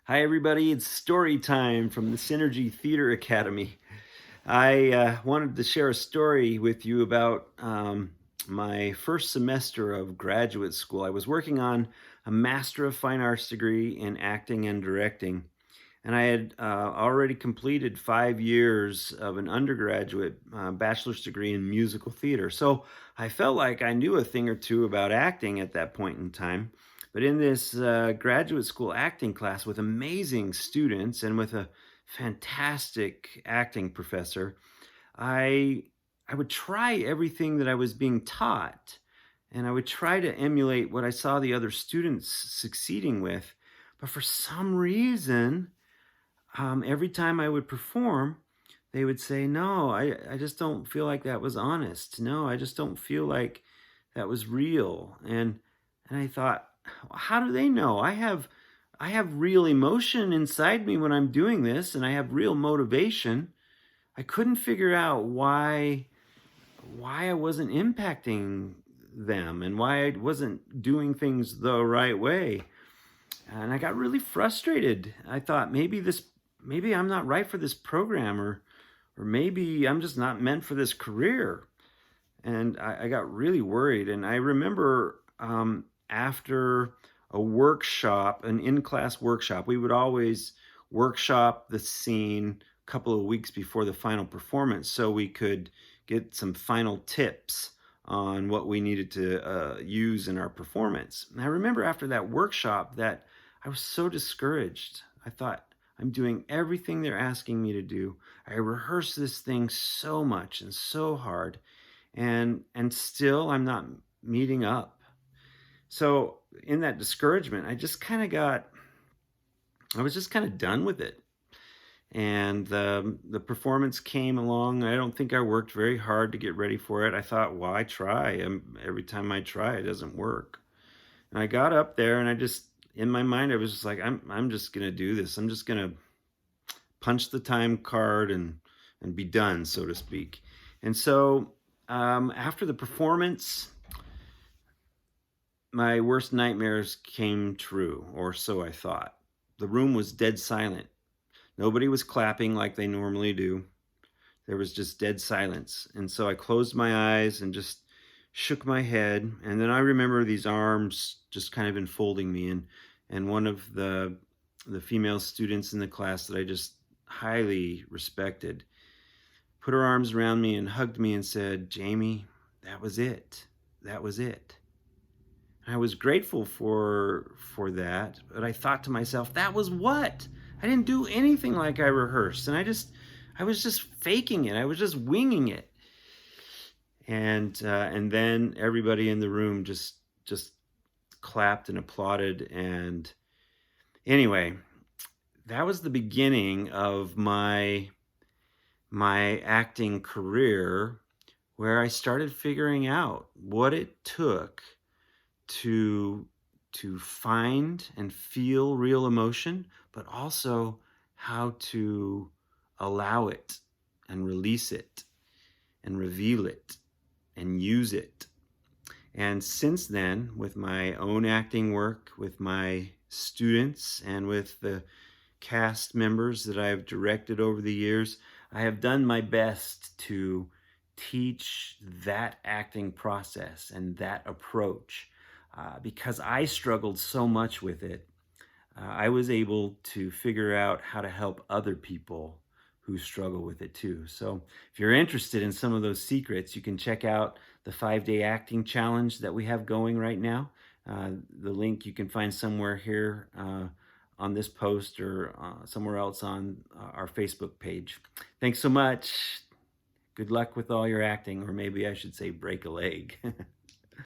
Hi, everybody. It's story time from the Synergy Theater Academy. I wanted to share a story with you about my first semester of graduate school. I was working on a Master of Fine Arts degree in acting and directing, and I had already completed 5 years of an undergraduate bachelor's degree in musical theater. So I felt like I knew a thing or two about acting at that point in time. But in this graduate school acting class with amazing students and with a fantastic acting professor, I I would try everything that I was being taught, and I would try to emulate what I saw the other students succeeding with. But for some reason, every time I would perform, they would say, "No, I just don't feel like that was honest. No, I just don't feel like that was real." And I thought, how do they know? I have real emotion inside me when I'm doing this, and I have real motivation. I couldn't figure out why I wasn't impacting them and why I wasn't doing things the right way. And I got really frustrated. I thought maybe I'm not right for this program, or maybe I'm just not meant for this career. And I got really worried. And I remember after a workshop, an in-class workshop, we would always workshop the scene a couple of weeks before the final performance so we could get some final tips on what we needed to use in our performance. And I remember after that workshop that I was so discouraged. I thought, I'm doing everything they're asking me to do. I rehearsed this thing so much and so hard, and still I'm not meeting up. So in that discouragement, I was just kind of done with it. And the performance came along. I don't think I worked very hard to get ready for it. I thought, why try? Every time I try, it doesn't work. And I got up there, and in my mind, I was just like, I'm just gonna do this. I'm just gonna punch the time card and be done, so to speak. And so after the performance, my worst nightmares came true, or so I thought. The room was dead silent. Nobody was clapping like they normally do. There was just dead silence. And so I closed my eyes and just shook my head. And then I remember these arms just kind of enfolding me. And one of the female students in the class that I just highly respected put her arms around me and hugged me and said, "Jamie, that was it. That was it." I was grateful for that, but I thought to myself, that was what? I didn't do anything like I rehearsed, and I was just faking it. I was just winging it. And then everybody in the room just clapped and applauded. And anyway, that was the beginning of my acting career, where I started figuring out what it took to find and feel real emotion, but also how to allow it and release it and reveal it and use it. And since then, with my own acting work, with my students, and with the cast members that I've directed over the years, I have done my best to teach that acting process and that approach. Because I struggled so much with it, I was able to figure out how to help other people who struggle with it too. So if you're interested in some of those secrets, you can check out the 5-day acting challenge that we have going right now. The link you can find somewhere here on this post, or somewhere else on our Facebook page. Thanks so much. Good luck with all your acting, or maybe I should say break a leg.